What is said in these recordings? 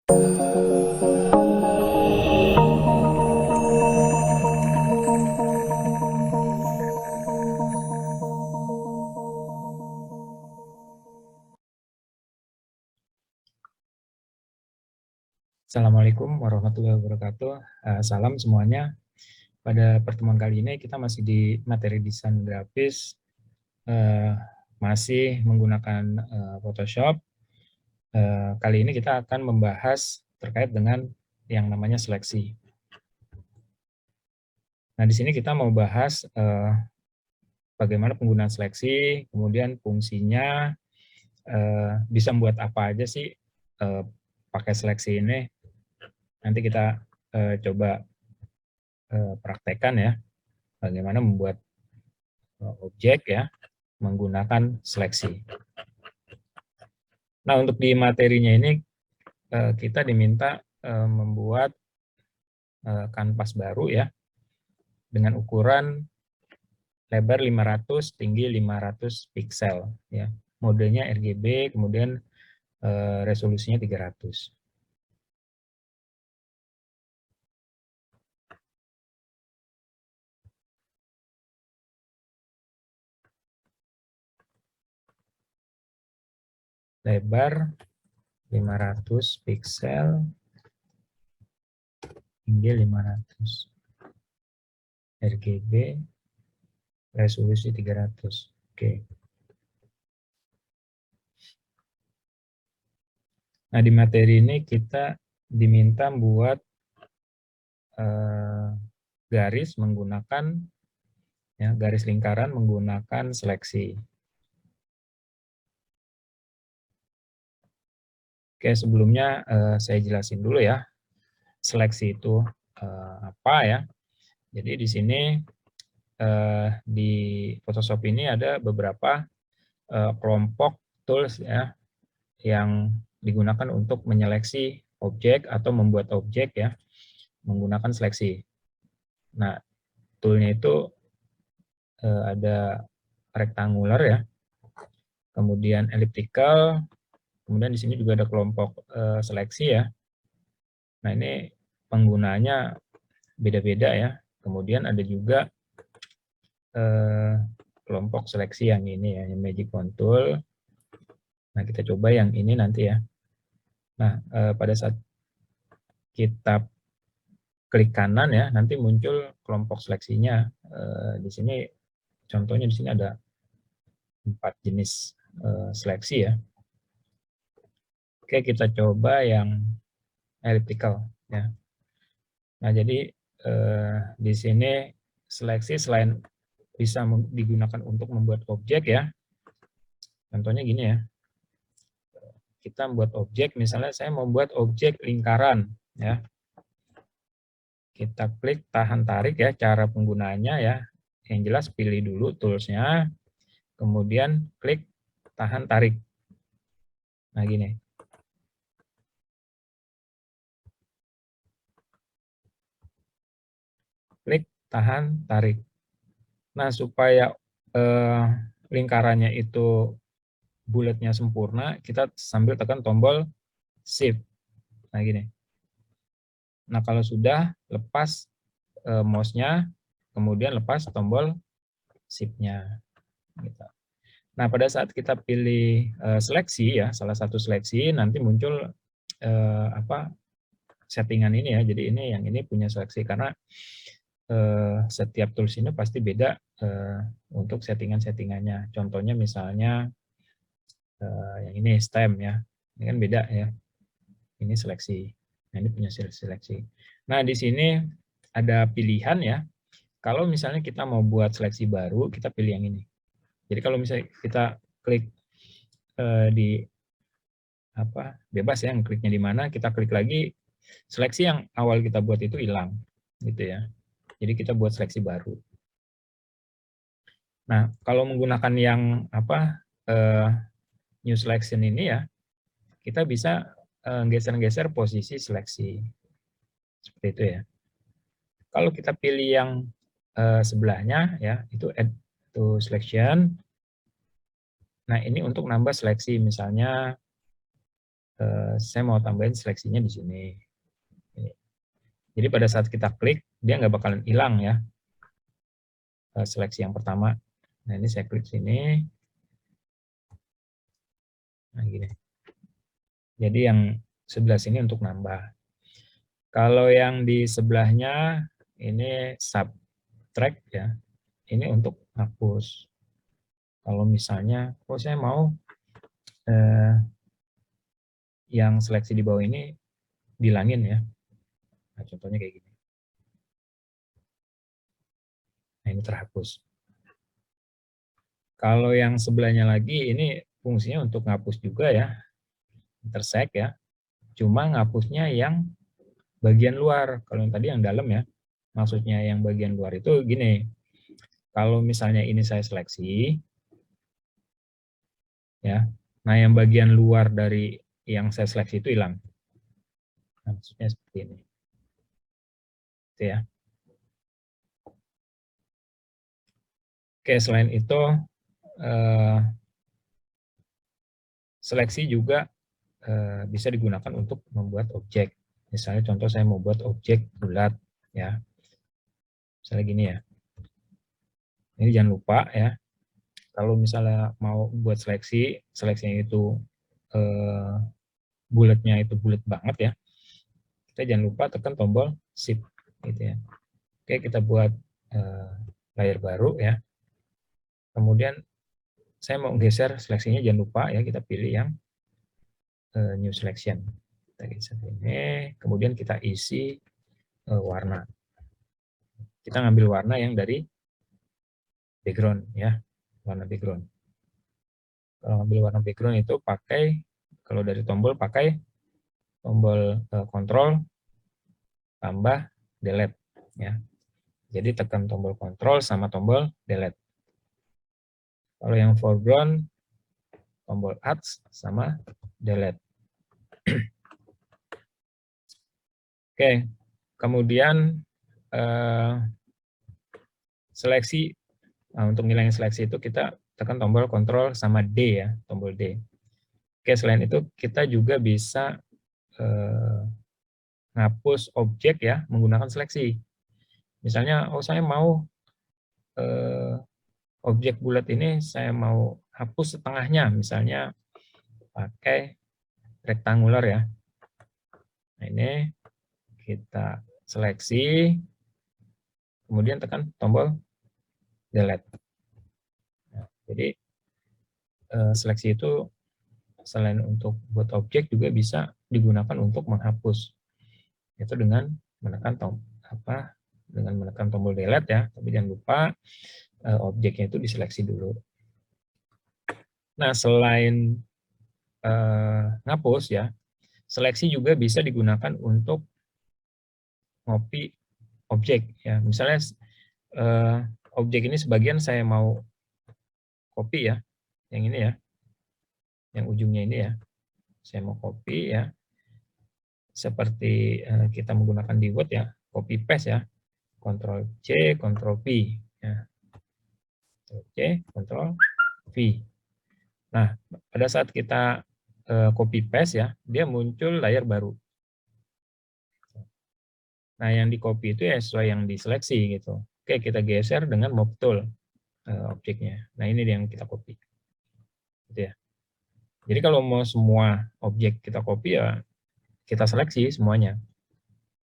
Assalamualaikum warahmatullahi wabarakatuh. Salam semuanya. Pada pertemuan kali ini kita masih di materi desain grafis, masih menggunakan Photoshop. Kali ini kita akan membahas terkait dengan yang namanya seleksi. Nah, di sini kita mau bahas bagaimana penggunaan seleksi, kemudian fungsinya, bisa membuat apa aja sih pakai seleksi ini. Nanti kita coba praktekkan ya, bagaimana membuat objek ya menggunakan seleksi. Nah, untuk di materinya ini kita diminta membuat kanvas baru ya dengan ukuran lebar 500, tinggi 500 piksel ya. Modenya RGB, kemudian resolusinya 300. Lebar 500 piksel, tinggi 500, RGB, resolusi 300. Oke. Nah, di materi ini kita diminta membuat garis menggunakan ya, garis lingkaran menggunakan seleksi. Oke, sebelumnya saya jelasin dulu ya, seleksi itu apa ya. Jadi di sini di Photoshop ini ada beberapa kelompok tools ya yang digunakan untuk menyeleksi objek atau membuat objek ya menggunakan seleksi. Nah, toolnya itu ada rectangular ya, kemudian elliptical, kemudian di sini juga ada kelompok seleksi ya. Nah, ini penggunanya beda-beda ya. Kemudian ada juga kelompok seleksi yang ini ya, yang magic wand tool. Nah, kita coba yang ini nanti ya. Nah, pada saat kita klik kanan ya, nanti muncul kelompok seleksinya. Di sini contohnya di sini ada 4 jenis seleksi ya. Oke, kita coba yang elliptical ya. Nah, jadi di sini seleksi selain bisa digunakan untuk membuat objek ya. Contohnya gini ya. Kita membuat objek, misalnya saya membuat objek lingkaran ya. Kita klik tahan tarik ya, cara penggunaannya ya. Yang jelas pilih dulu toolsnya, kemudian klik tahan tarik. Nah, gini. Klik tahan tarik. Nah, supaya lingkarannya itu bulatnya sempurna, kita sambil tekan tombol Shift. Nah, gini. Nah, kalau sudah, lepas mouse-nya, kemudian lepas tombol Shift-nya. Gitu. Nah, pada saat kita pilih seleksi ya, salah satu seleksi, nanti muncul settingan ini ya. Jadi ini yang ini punya seleksi karena setiap tools ini pasti beda untuk settingan-settingannya. Contohnya misalnya yang ini stem ya, ini kan beda ya. Ini seleksi, nah ini punya seleksi. Nah, di sini ada pilihan ya. Kalau misalnya kita mau buat seleksi baru, kita pilih yang ini. Jadi kalau misalnya kita klik di bebas ya, kliknya di mana, kita klik lagi, seleksi yang awal kita buat itu hilang, gitu ya. Jadi kita buat seleksi baru. Nah, kalau menggunakan yang new selection ini ya, kita bisa geser-geser posisi seleksi. Seperti itu ya. Kalau kita pilih yang sebelahnya ya, itu add to selection. Nah, ini untuk nambah seleksi, misalnya saya mau tambahin seleksinya di sini. Jadi pada saat kita klik, dia nggak bakalan hilang ya seleksi yang pertama. Nah ini saya klik sini. Nah gini. Jadi yang sebelah sini untuk nambah. Kalau yang di sebelahnya ini subtract ya. Ini untuk hapus. Kalau misalnya, saya mau yang seleksi di bawah ini dihilangin ya. Nah, contohnya kayak gini. Nah, ini terhapus. Kalau yang sebelahnya lagi, ini fungsinya untuk ngapus juga ya. Intersect ya. Cuma ngapusnya yang bagian luar. Kalau yang tadi yang dalam ya. Maksudnya yang bagian luar itu gini. Kalau misalnya ini saya seleksi, ya. Nah, yang bagian luar dari yang saya seleksi itu hilang. Nah, maksudnya seperti ini. Itu ya. Oke, selain itu seleksi juga bisa digunakan untuk membuat objek. Misalnya contoh saya mau buat objek bulat ya. Misalnya gini ya. Ini jangan lupa ya. Kalau misalnya mau buat seleksi, seleksinya itu bulatnya itu bulat banget ya. Kita jangan lupa tekan tombol shift gitu ya. Oke, kita buat layar baru ya. Kemudian saya mau geser seleksinya, jangan lupa ya, kita pilih yang new selection. Kita geser ini, kemudian kita isi warna. Kita ngambil warna yang dari background ya, warna background. Kalau ngambil warna background itu pakai, kalau dari tombol pakai tombol kontrol tambah delete ya. Jadi tekan tombol kontrol sama tombol delete. Kalau yang foreground tombol add sama delete. Oke, kemudian seleksi. Nah, untuk ngilangin seleksi itu kita tekan tombol kontrol sama D ya, tombol D. Oke, selain itu kita juga bisa ngapus objek ya menggunakan seleksi. Misalnya, saya mau objek bulat ini saya mau hapus setengahnya, misalnya pakai rektangular ya. Nah, ini kita seleksi, kemudian tekan tombol delete. Nah, jadi seleksi itu selain untuk buat objek juga bisa digunakan untuk menghapus. Itu dengan menekan tombol delete ya, tapi jangan lupa objeknya itu diseleksi dulu. Nah, selain ngapus ya, seleksi juga bisa digunakan untuk copy objek ya. Misalnya objek ini sebagian saya mau copy ya, yang ini ya, yang ujungnya ini ya, saya mau copy ya, seperti kita menggunakan di Word ya, copy paste ya, Ctrl C, Ctrl V ya, Ctrl C, Ctrl V. Nah, pada saat kita copy paste ya, dia muncul layar baru. Nah, yang di copy itu ya sesuai yang diseleksi gitu. Oke, kita geser dengan move tool objeknya. Nah, ini yang kita copy. Gitu ya. Jadi kalau mau semua objek kita copy ya kita seleksi semuanya.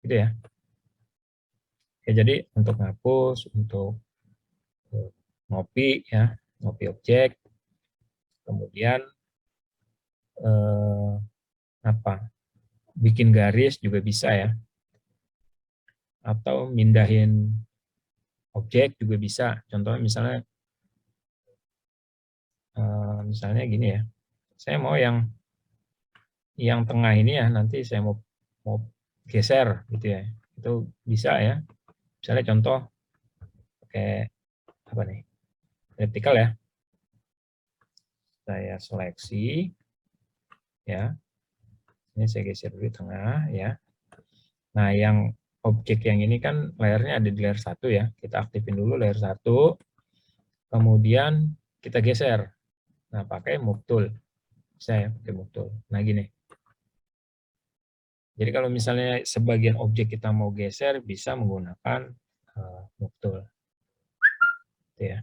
Gitu ya. Oke, jadi untuk ngapus, untuk ngopi ya, ngopi objek. Kemudian bikin garis juga bisa ya. Atau mindahin objek juga bisa. Contohnya misalnya gini ya. Saya mau yang tengah ini ya, nanti saya mau geser gitu ya. Itu bisa ya. Misalnya contoh pakai apa nih? Vertikal ya. Saya seleksi ya. Ini saya geser dulu di tengah ya. Nah, yang objek yang ini kan layarnya ada di layar 1 ya. Kita aktifin dulu layar 1. Kemudian kita geser. Nah, pakai move tool. Saya pakai move tool. Nah, gini. Jadi kalau misalnya sebagian objek kita mau geser, bisa menggunakan move tool. Gitu ya.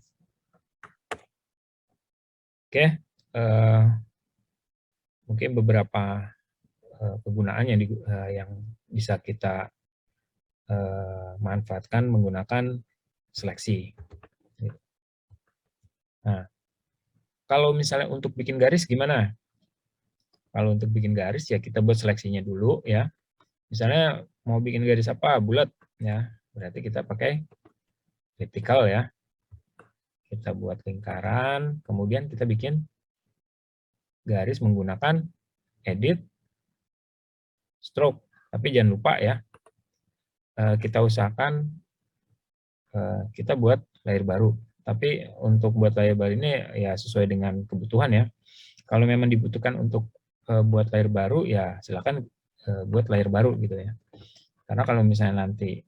Oke, mungkin beberapa kegunaan yang bisa kita manfaatkan menggunakan seleksi. Nah, kalau misalnya untuk bikin garis gimana? Kalau untuk bikin garis ya kita buat seleksinya dulu ya. Misalnya mau bikin garis apa? Bulat ya. Berarti kita pakai vertikal ya. Kita buat lingkaran, kemudian kita bikin garis menggunakan edit stroke. Tapi jangan lupa ya, kita usahakan kita buat layer baru. Tapi untuk buat layer baru ini ya sesuai dengan kebutuhan ya. Kalau memang dibutuhkan untuk buat layer baru ya silakan buat layer baru gitu ya. Karena kalau misalnya nanti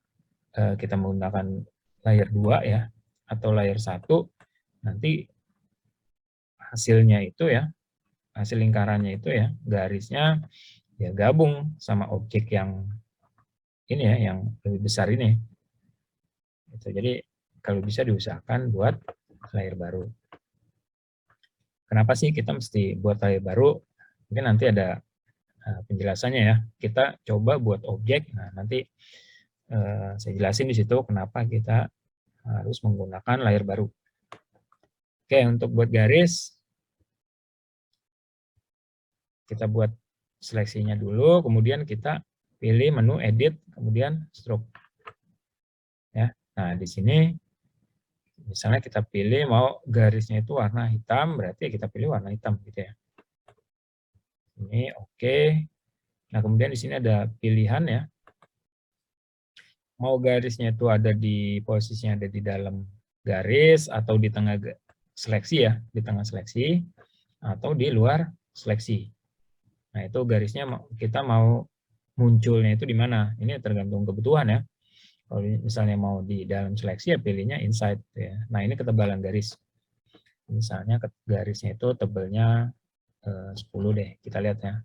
kita menggunakan layer 2 ya atau layer 1, nanti hasilnya itu ya, hasil lingkarannya itu ya, garisnya ya gabung sama objek yang ini ya, yang lebih besar ini. Gitu. Jadi kalau bisa diusahakan buat layer baru. Kenapa sih kita mesti buat layer baru? Mungkin nanti ada penjelasannya ya. Kita coba buat objek. Nah, nanti saya jelasin di situ kenapa kita harus menggunakan layer baru. Oke, untuk buat garis, kita buat seleksinya dulu, kemudian kita pilih menu edit, kemudian stroke. Ya, nah di sini misalnya kita pilih mau garisnya itu warna hitam, berarti kita pilih warna hitam gitu ya. Ini oke. Nah kemudian di sini ada pilihan ya. Mau garisnya itu ada di posisinya ada di dalam garis atau di tengah seleksi ya, di tengah seleksi atau di luar seleksi. Nah itu garisnya kita mau munculnya itu di mana? Ini tergantung kebutuhan ya. Kalau misalnya mau di dalam seleksi ya pilihnya inside ya. Nah ini ketebalan garis. Misalnya garisnya itu tebelnya 10 deh. Kita lihat ya.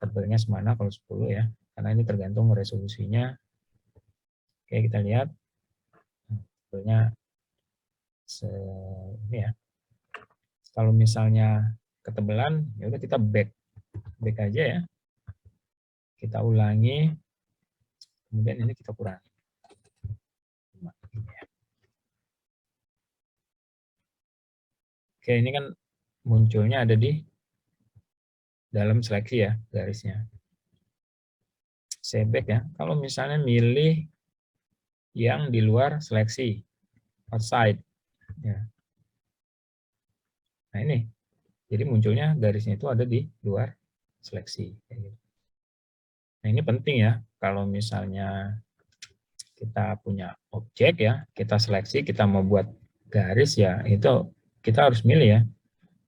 Tebelnya semana kalau 10 ya. Karena ini tergantung resolusinya. Oke kita lihat. Tebelnya ini ya. Kalau misalnya ketebalan ya udah kita back aja ya. Kita ulangi. Kemudian ini kita kurangi. Oke ini kan munculnya ada di dalam seleksi ya garisnya. Saya back ya. Kalau misalnya milih yang di luar seleksi, outside. Ya. Nah ini, jadi munculnya garisnya itu ada di luar seleksi. Nah ini penting ya, kalau misalnya kita punya objek ya, kita seleksi, kita mau buat garis ya, itu kita harus milih ya,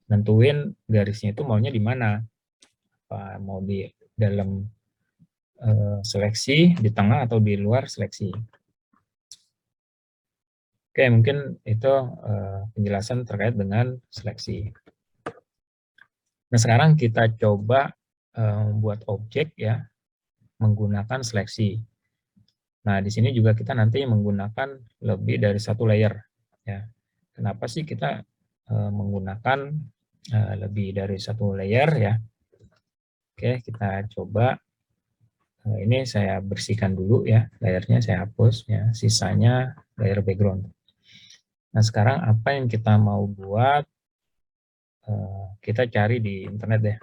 nentuin garisnya itu maunya di mana. Apa mau di dalam seleksi, di tengah atau di luar seleksi. Oke, mungkin itu penjelasan terkait dengan seleksi. Nah, sekarang kita coba buat objek ya, menggunakan seleksi. Nah, di sini juga kita nanti menggunakan lebih dari satu layer. Ya. Kenapa sih kita menggunakan lebih dari satu layer ya? Oke, kita coba. Ini saya bersihkan dulu ya, layernya saya hapus ya, sisanya layer background. Nah, sekarang apa yang kita mau buat? Kita cari di internet deh.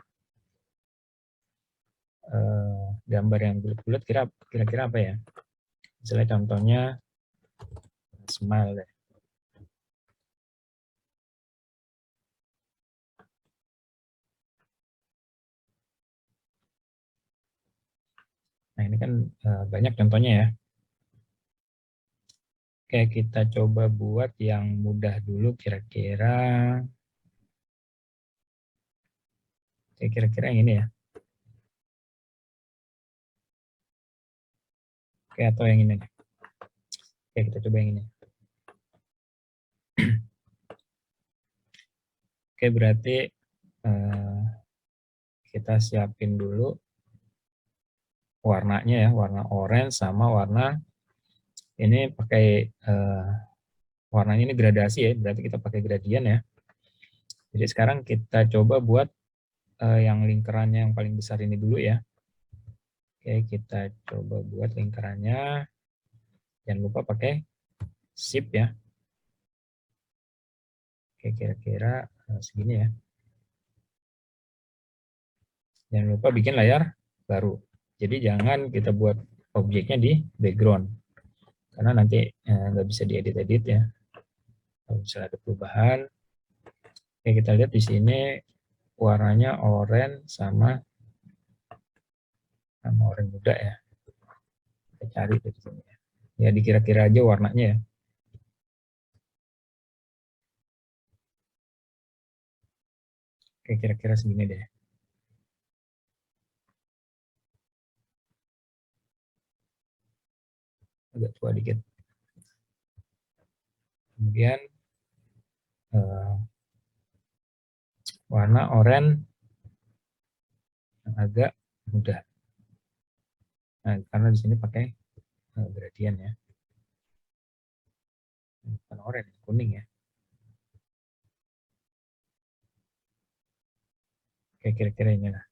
Gambar yang bulat-bulat kira-kira apa ya? Misalnya contohnya smile deh. Nah ini kan banyak contohnya ya. Oke kita coba buat yang mudah dulu kira-kira. Kira-kira yang ini ya. Oke atau yang ini. Oke kita coba yang ini. Oke berarti kita siapin dulu warnanya ya, warna orange sama warna ini pakai warnanya ini gradasi ya, berarti kita pakai gradient ya. Jadi sekarang kita coba buat yang lingkarannya yang paling besar ini dulu ya. Oke, kita coba buat lingkarannya. Jangan lupa pakai shift ya. Oke, kira-kira segini ya. Jangan lupa bikin layar baru. Jadi jangan kita buat objeknya di background. Karena nanti nggak bisa diedit-edit ya. Kalau misalnya ada perubahan. Oke, kita lihat di sini warnanya oranye sama oranye muda ya. Kita cari di sini ya. Ya dikira-kira aja warnanya ya. Oke, kira-kira segini deh. Agak tua dikit. Kemudian warna oranye yang agak muda. Nah, karena di sini pakai gradient ya. Bukan oranye, kuning ya. Oke, kira-kira ini lah.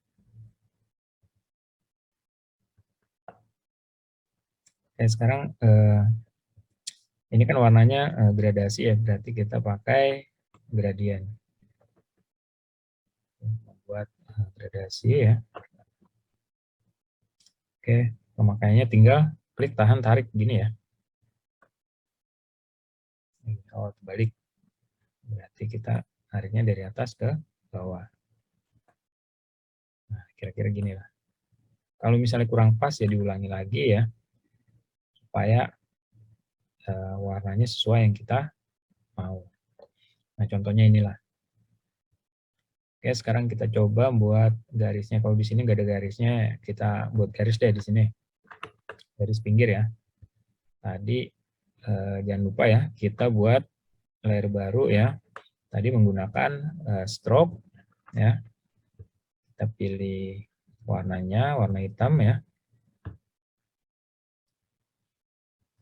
Oke, sekarang ini kan warnanya gradasi ya, berarti kita pakai gradient. Membuat gradasi ya. Oke, pemakaiannya tinggal klik tahan tarik gini ya. Oh, balik. Berarti kita tariknya dari atas ke bawah. Nah, kira-kira gini lah. Kalau misalnya kurang pas ya diulangi lagi ya, supaya warnanya sesuai yang kita mau. Nah, contohnya inilah. Oke, sekarang kita coba buat garisnya. Kalau di sini nggak ada garisnya, kita buat garis deh di sini. Garis pinggir ya. Tadi jangan lupa ya, kita buat layer baru ya. Tadi menggunakan stroke ya. Kita pilih warnanya, warna hitam ya.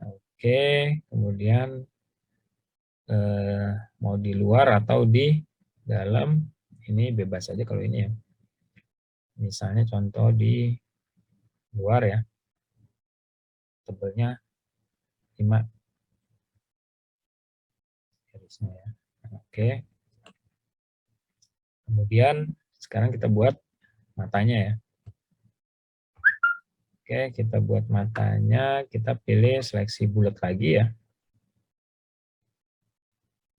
Oke, kemudian mau di luar atau di dalam, ini bebas aja kalau ini ya. Misalnya contoh di luar ya, tebelnya 5 garisnya ya. Oke, kemudian sekarang kita buat matanya ya. Oke, kita buat matanya, kita pilih seleksi bulat lagi ya.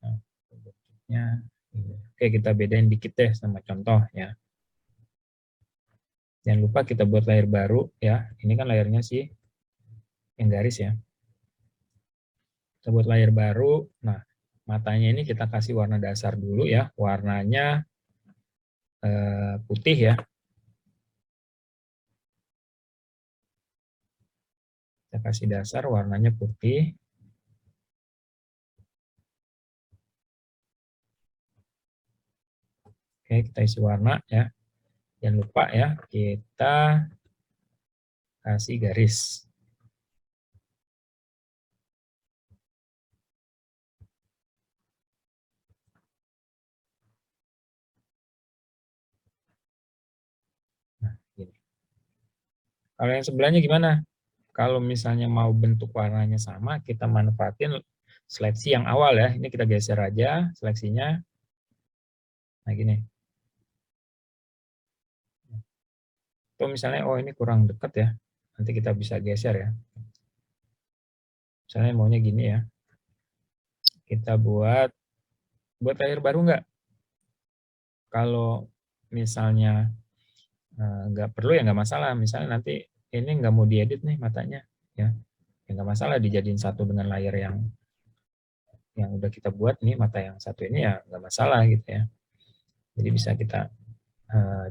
Nah, bentuknya. Oke, kita bedain dikit deh sama contoh ya. Jangan lupa kita buat layer baru ya. Ini kan layernya sih yang garis ya. Kita buat layer baru. Nah, matanya ini kita kasih warna dasar dulu ya. Warnanya putih ya. Kita kasih dasar warnanya putih. Oke, kita isi warna ya. Jangan lupa ya, kita kasih garis. Nah, gini. Kalau yang sebelahnya gimana? Kalau misalnya mau bentuk warnanya sama, kita manfaatin seleksi yang awal ya. Ini kita geser aja seleksinya. Nah, gini. Atau misalnya, oh ini kurang dekat ya. Nanti kita bisa geser ya. Misalnya maunya gini ya. Kita buat layer baru nggak? Kalau misalnya nggak perlu ya nggak masalah. Misalnya nanti ini nggak mau diedit nih matanya. Ya nggak masalah dijadiin satu dengan layar yang udah kita buat nih, mata yang satu ini ya nggak masalah gitu ya. Jadi bisa kita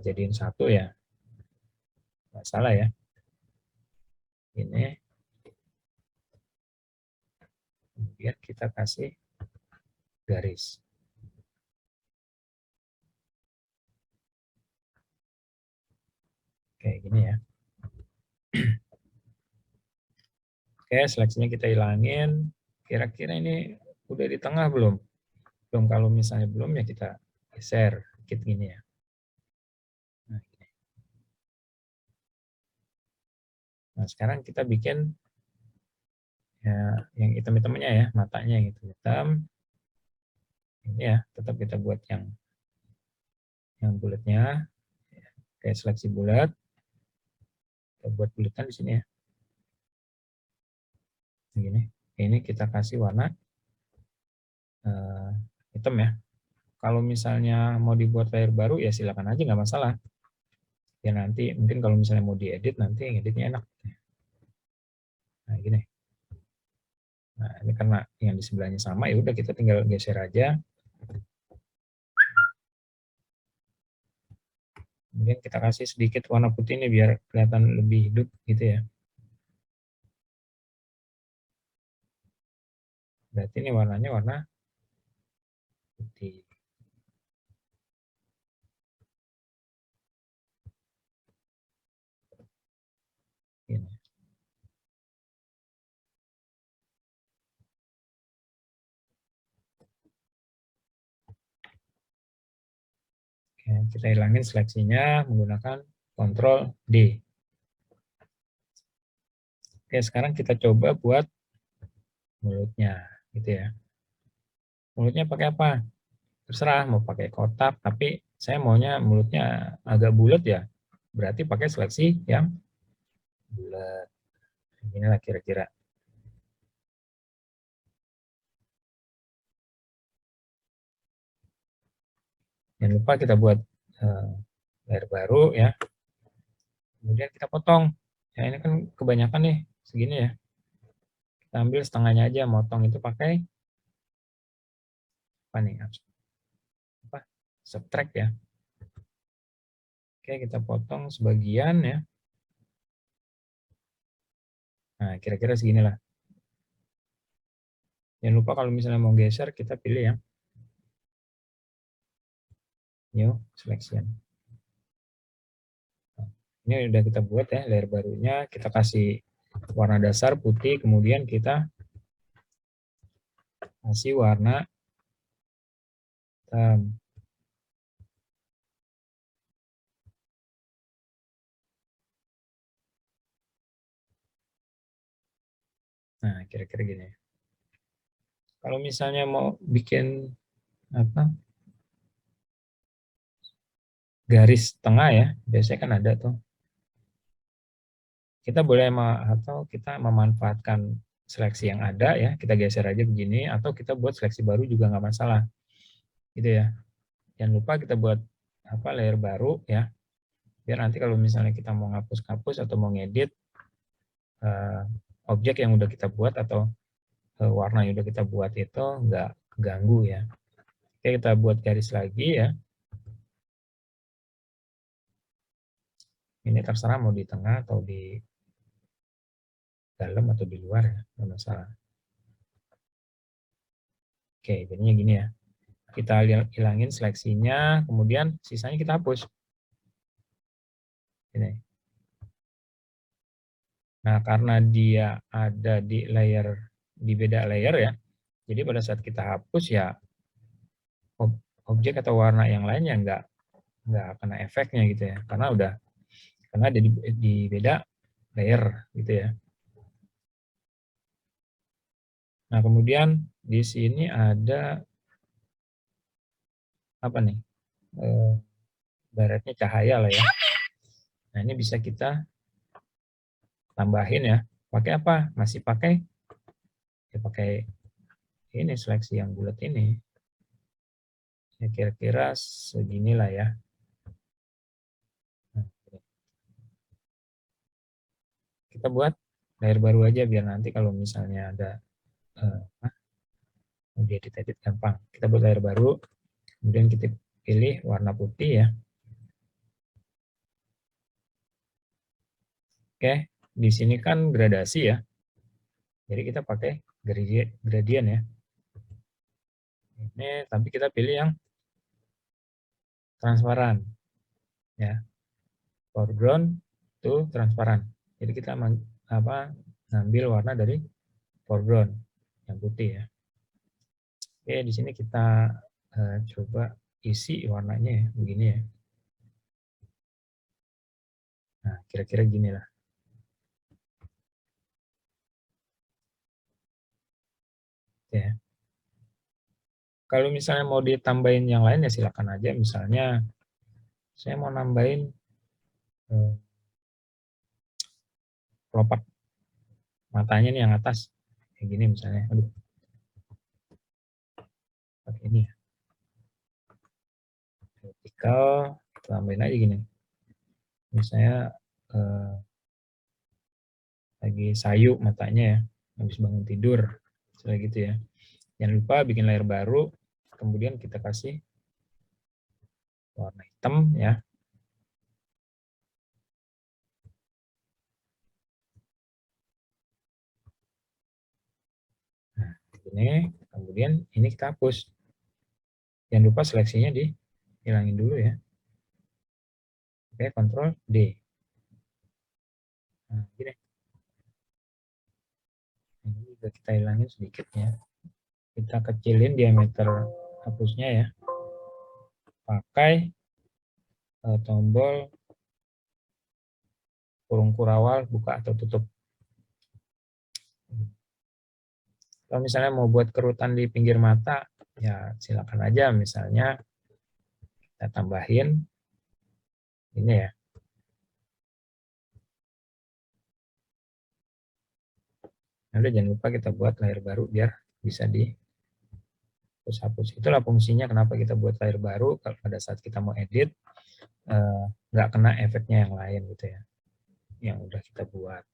jadiin satu ya, nggak salah ya. Ini kemudian kita kasih garis. Kayak gini ya. Oke, seleksinya kita hilangin. Kira-kira ini udah di tengah belum? Belum, kalau misalnya belum ya kita geser dikit gini ya. Nah, gini. Nah, sekarang kita bikin ya yang hitam-hitamnya ya, matanya yang hitam-hitam. Ini ya, tetap kita buat yang bulatnya. Kayak seleksi bulat. Kita buat bulatan di sini ya. Begini. Ini kita kasih warna hitam ya. Kalau misalnya mau dibuat layer baru ya silakan aja, nggak masalah. Ya nanti mungkin kalau misalnya mau diedit nanti ngeditnya enak. Nah gini. Nah ini karena yang di sebelahnya sama ya udah kita tinggal geser aja. Kemudian kita kasih sedikit warna putih ini biar kelihatan lebih hidup gitu ya. Berarti ini warnanya warna putih. Ini. Oke, kita hilangin seleksinya menggunakan Ctrl D. Oke, sekarang kita coba buat mulutnya, gitu ya. Mulutnya pakai apa? Terserah mau pakai kotak, tapi saya maunya mulutnya agak bulat ya. Berarti pakai seleksi yang bulat. Inilah kira-kira. Jangan lupa kita buat layer baru ya. Kemudian kita potong. Ya ini kan kebanyakan nih segini ya. Kita ambil setengahnya aja, motong itu pakai apa nih? Apa? Subtract ya. Oke, kita potong sebagian ya. Nah, kira-kira seginilah. Jangan lupa kalau misalnya mau geser, kita pilih yang New Selection. Nah, ini udah kita buat ya, layer barunya. Kita kasih warna dasar putih, kemudian kita kasih warna hitam. Nah, kira-kira gini. Kalau misalnya mau bikin apa garis tengah ya, biasanya kan ada tuh. Kita boleh atau kita memanfaatkan seleksi yang ada ya, kita geser aja begini, atau kita buat seleksi baru juga nggak masalah, gitu ya. Jangan lupa kita buat apa layer baru ya, biar nanti kalau misalnya kita mau ngapus-ngapus atau mau ngedit objek yang udah kita buat atau warna yang udah kita buat itu nggak ganggu ya. Oke, kita buat garis lagi ya. Ini terserah mau di tengah atau di dalam atau di luar ya, nggak masalah. Oke, jadinya gini ya. Kita hilangin seleksinya, kemudian sisanya kita hapus. Ini. Nah, karena dia ada di layer, di beda layer ya, jadi pada saat kita hapus ya objek atau warna yang lainnya nggak kena efeknya gitu ya, karena ada di beda layer gitu ya. Nah, kemudian di sini ada apa nih? Baratnya cahaya lah ya. Nah, ini bisa kita tambahin ya. Pakai apa? Masih pakai ya pakai ini seleksi yang bulat ini. Ya kira-kira seginilah ya. Nah, kita buat layer baru aja biar nanti kalau misalnya ada mau diedit-edit gampang. Kita buat layer baru, kemudian kita pilih warna putih ya. Oke, di sini kan gradasi ya. Jadi kita pakai gradient ya. Ini tapi kita pilih yang transparan ya. Foreground to transparan. Jadi kita ngambil warna dari foreground yang putih ya. Oke, di sini kita coba isi warnanya ya, begini ya. Nah, kira-kira gini lah. Ya. Kalau misalnya mau ditambahin yang lain ya silakan aja. Misalnya saya mau nambahin kelopak matanya nih yang atas. Kayak gini misalnya. Aduh, pakai ini ya. Vertikal, tambahin aja gini. Misalnya lagi sayu matanya ya, habis bangun tidur. Misalnya gitu ya. Jangan lupa bikin layer baru, kemudian kita kasih warna hitam ya. Nah, ini kemudian ini kita hapus. Jangan lupa seleksinya dihilangin dulu ya. Oke, Ctrl D. Nah, gini. Ini juga kita hilangin sedikit ya. Kita kecilin diameter hapusnya ya. Pakai tombol kurung kurawal buka atau tutup. Kalau misalnya mau buat kerutan di pinggir mata, ya silakan aja. Misalnya kita tambahin ini ya. Nah, jangan lupa kita buat layer baru biar bisa dihapus. Itulah fungsinya kenapa kita buat layer baru. Kalau pada saat kita mau edit, nggak kena efeknya yang lain gitu ya, yang udah kita buat.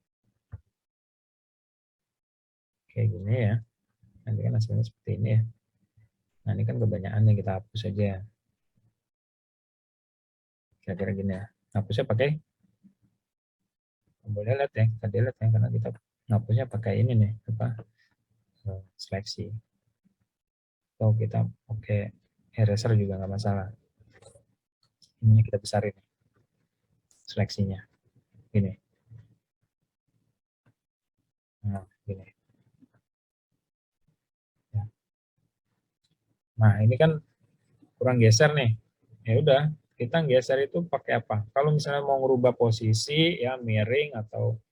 Kayak gini ya. Nanti kan hasilnya seperti ini ya. Nah, ini kan kebanyakan yang kita hapus aja. Kira-kira gini ya. Hapusnya pakai tombol delete ya. Kita delete ya, karena kita hapusnya pakai ini nih, seleksi. Atau kita pakai eraser juga nggak masalah. Ini kita besarin seleksinya. Gini. Nah, gini. Ya. Nah, ini kan kurang geser nih. Ya udah, kita geser itu pakai apa? Kalau misalnya mau merubah posisi ya miring atau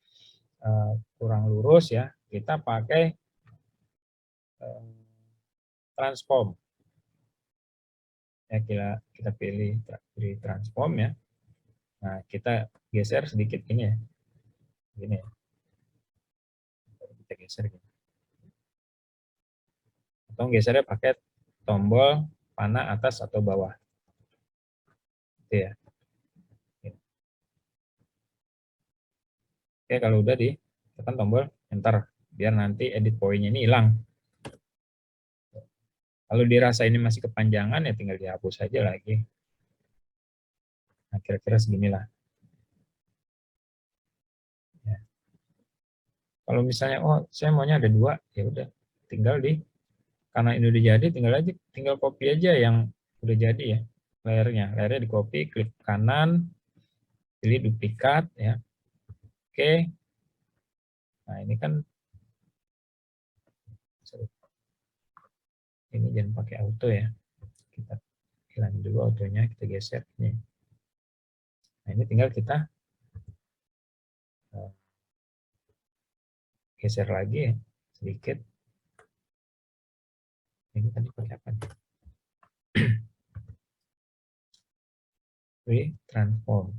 kurang lurus ya, kita pakai transform. Ya kita pilih transform ya. Nah, kita geser sedikit gini ya. Gini ya. Kita geser gini. Atau gesernya pakai tombol panah atas atau bawah. Gitu ya. Oke, kalau udah tekan tombol enter biar nanti edit point-nya ini hilang. Kalau dirasa ini masih kepanjangan ya tinggal dihapus aja lagi. Nah, kira-kira seginilah. Ya. Kalau misalnya saya maunya ada 2, ya udah tinggal karena ini udah jadi tinggal copy aja yang udah jadi ya layernya di copy, klik kanan, pilih duplikat ya. Oke. Nah, ini kan ini jangan pakai auto ya. Kita hilangin dulu autonya, kita geser ini. Nah, ini tinggal kita geser lagi ya, sedikit. Ini tadi pakai apa nih? Transform.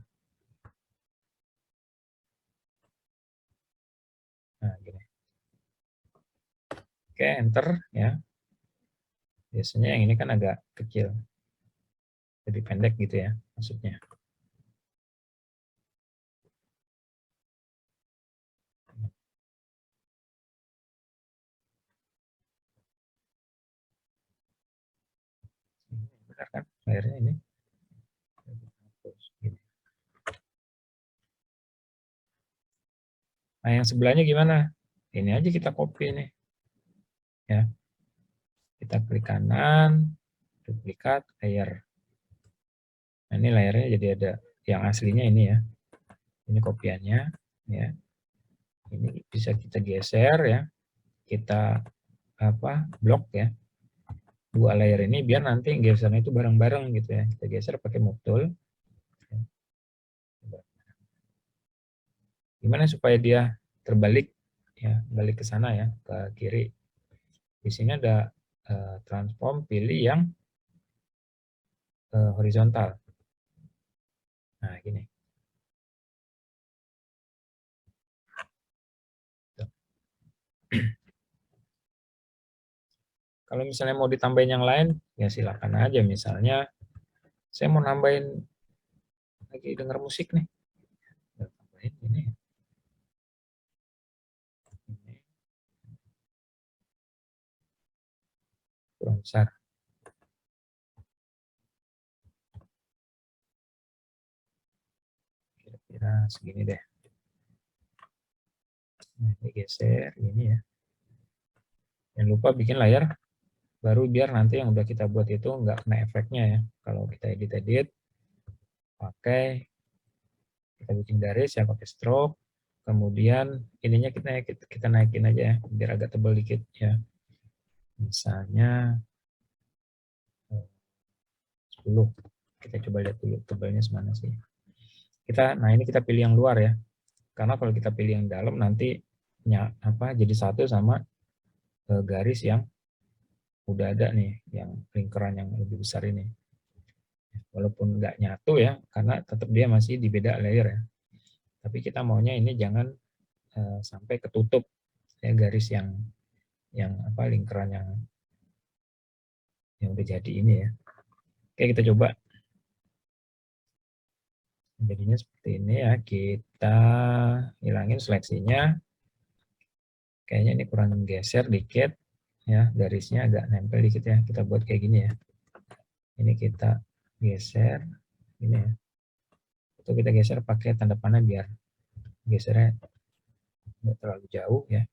Nah, gini. Oke, enter ya. Biasanya yang ini kan agak kecil. Lebih pendek gitu ya maksudnya. Benar kan layarnya ini. Nah, yang sebelahnya gimana? Ini aja kita copy nih. Ya. Kita klik kanan, duplikat layer. Nah, ini layarnya jadi ada yang aslinya ini ya. Ini kopiannya ya. Ini bisa kita geser ya, kita blok ya, dua layer ini biar nanti gesernya itu bareng-bareng gitu ya. Kita geser pakai move tool. Gimana supaya dia terbalik ya, balik ke sana ya, ke kiri. Di sini ada transform, pilih yang horizontal. Nah, gini. Kalau misalnya mau ditambahin yang lain, ya silakan aja. Misalnya, saya mau nambahin lagi denger musik nih. Tambahin ini. Ini kurang besar. Kira-kira segini deh. Nah, ini geser, ini ya. Jangan lupa bikin layar baru biar nanti yang udah kita buat itu nggak kena efeknya ya. Kalau kita edit-edit, pakai, kita bikin garis ya pakai stroke, kemudian ininya kita naikin aja ya, biar agak tebal dikit ya. Misalnya 10. Kita coba lihat dulu tebalnya semana sih. Nah ini kita pilih yang luar ya. Karena kalau kita pilih yang dalam nanti jadi satu sama garis yang udah ada nih, yang lingkaran yang lebih besar ini. Walaupun nggak nyatu ya, karena tetap dia masih di beda layer ya. Tapi kita maunya ini jangan sampai ketutup ya garis yang lingkaran yang udah jadi ini ya. Oke, kita coba. Jadinya seperti ini ya. Kita hilangin seleksinya. Kayaknya ini kurang geser dikit ya, garisnya agak nempel dikit ya. Kita buat kayak gini ya. Ini kita geser ini ya. Itu kita geser pakai tanda panah biar gesernya nggak terlalu jauh ya.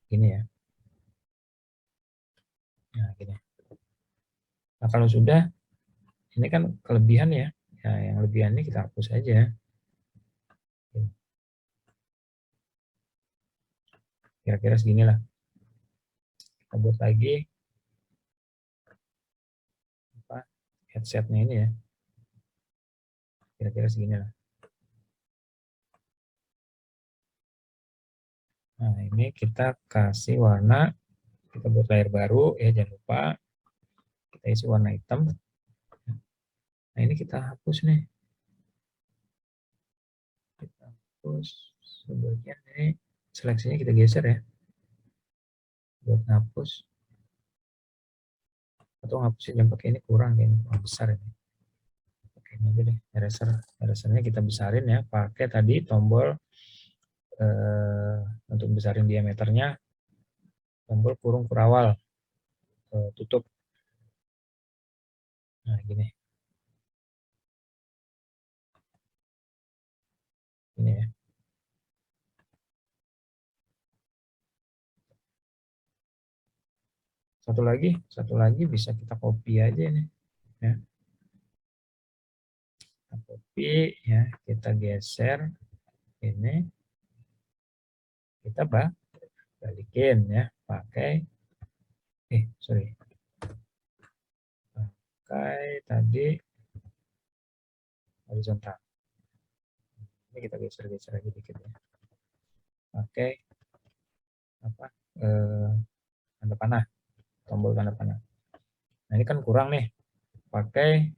Gini ya. Nah, gini. Nah, kalau sudah, ini kan kelebihan ya. Ya, yang lebihan ini kita hapus aja. Kira-kira seginilah. Kita buat lagi headsetnya ini ya. Kira-kira seginilah. Nah, ini kita kasih warna, kita buat layar baru ya, jangan lupa kita isi warna hitam. Nah, ini kita hapus nih. Kita hapus sebagian ini, seleksinya kita geser ya. Buat ngapus. Atau ngapusnya jangan pakai ini, kurang besar ini. Oke, ini aja deh, eraser. Erasernya kita besarin ya, pakai tadi tombol untuk besarin diameternya, tombol kurung kurawal, tutup. Nah, gini. Ini ya. Satu lagi bisa kita copy aja nih. Ya. Kita copy ya, kita geser ini, kita balikin ya, pakai pakai tadi horizontal. Ini kita geser-geser aja dikit ya. Pakai tanda panah, tombol tanda panah. Nah, ini kan kurang nih. Pakai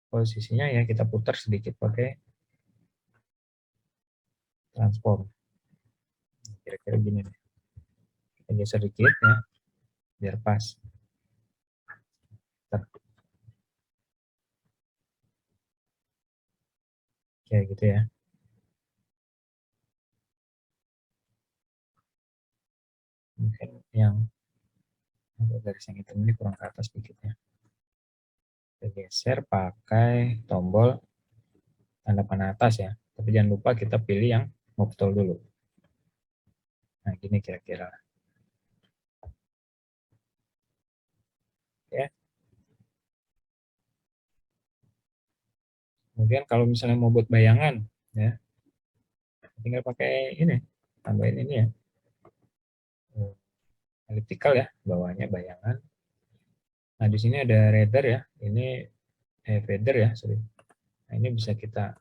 posisinya ya, kita putar sedikit pakai transform. Kira-kira gini nih. Kita geser dikit ya, biar pas. Kayak gitu ya. Mungkin yang garis yang hitam ini kurang ke atas dikit ya. Kita geser pakai tombol tanda panah atas ya. Tapi jangan lupa kita pilih yang move tool dulu. Nah, gini kira-kira. Ya. Kemudian kalau misalnya mau buat bayangan ya, tinggal pakai ini, tambahin ini ya, elliptical ya, bawahnya bayangan. Nah, di sini ada radar ya, ini feather ya, sorry. Nah, ini bisa kita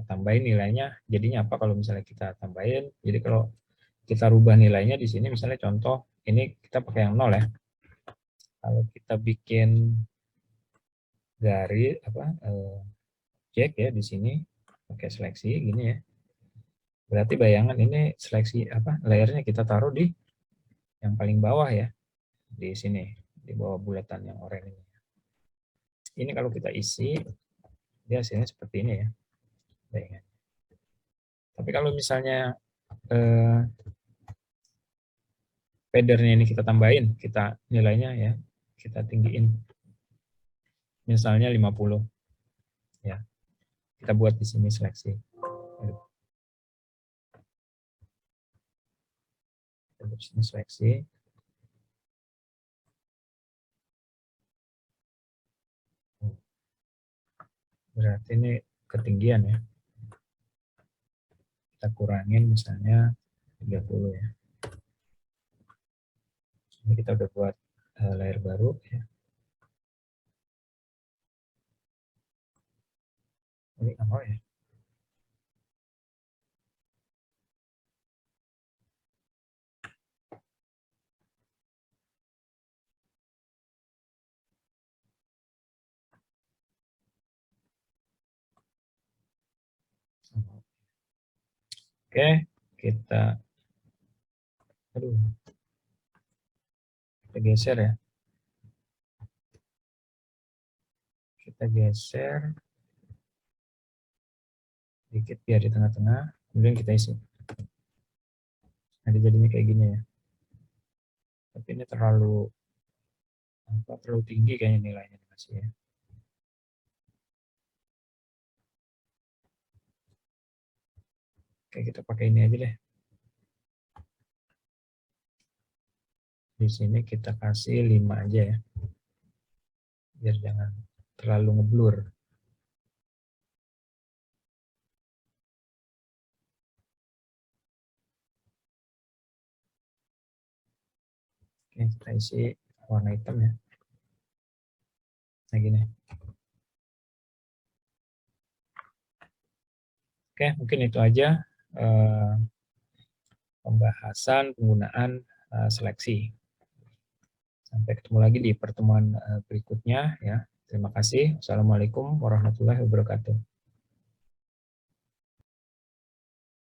tambahin nilainya. Jadinya apa kalau misalnya kita tambahin? Jadi kalau kita rubah nilainya di sini, misalnya contoh, ini kita pakai yang 0 ya. Kalau kita bikin garis apa jack ya di sini pakai seleksi gini ya. Berarti bayangan ini seleksi apa layernya kita taruh di yang paling bawah ya, di sini di bawah bulatan yang oranye ini. Ini kalau kita isi dia hasilnya seperti ini ya bayangan. Tapi kalau misalnya padernya ini kita tambahin, kita nilainya ya kita tinggiin misalnya 50 ya, kita buat di sini seleksi. Kita buat di sini seleksi. Berarti ini ketinggian ya. Kita kurangin misalnya 30 ya. Ini kita udah buat layer baru ya. Ini nggak mau ya. Oke, kita geser ya. Kita geser dikit biar di tengah-tengah, kemudian kita isi. Nanti jadinya kayak gini ya. Tapi ini terlalu tinggi kayaknya nilainya masih ya. Oke, kita pakai ini aja deh. Di sini kita kasih 5 aja ya. Biar jangan terlalu ngeblur. Oke, kita isi warna hitam ya. Nah gini. Oke, mungkin itu aja pembahasan penggunaan seleksi. Sampai ketemu lagi di pertemuan berikutnya ya. Terima kasih. Assalamualaikum warahmatullahi wabarakatuh.